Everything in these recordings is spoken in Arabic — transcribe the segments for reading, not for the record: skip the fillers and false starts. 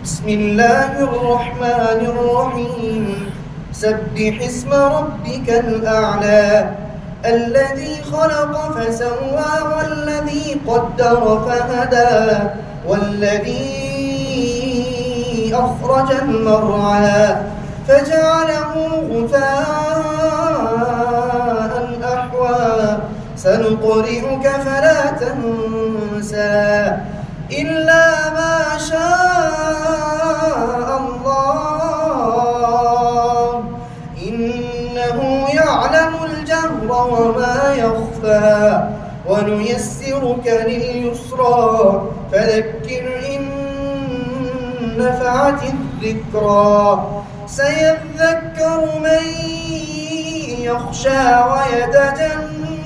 بسم الله الرحمن الرحيم سبح اسم ربك الأعلى الذي خلق فسوى والذي قدر فهدى والذي أخرج المرعى فجعله غثاء أحوى سنقرئك فلا تنسى إلا ما شاء الله إنه يعلم الجهر وما يخفى ونيسرك لليسرى فذكر إن نفعت الذكرى سيذكر من يخشى ويتجنبها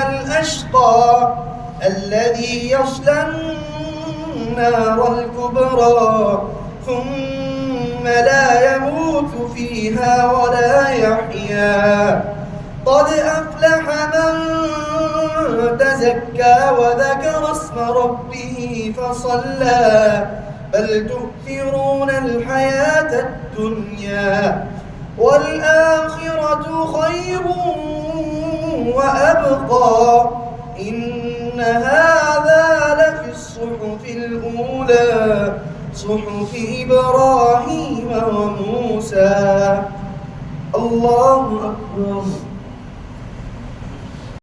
الأشقى الذي يصلى النار الكبرى ثم لا يموت فيها ولا يحيا قد أفلح من تزكى وذكر اسم ربه فصلى بل تؤثرون الحياة الدنيا والآخرة خير وأبقى إن هذا لفي الصحف الأولى صحف إبراهيم وموسى. الله أكبر.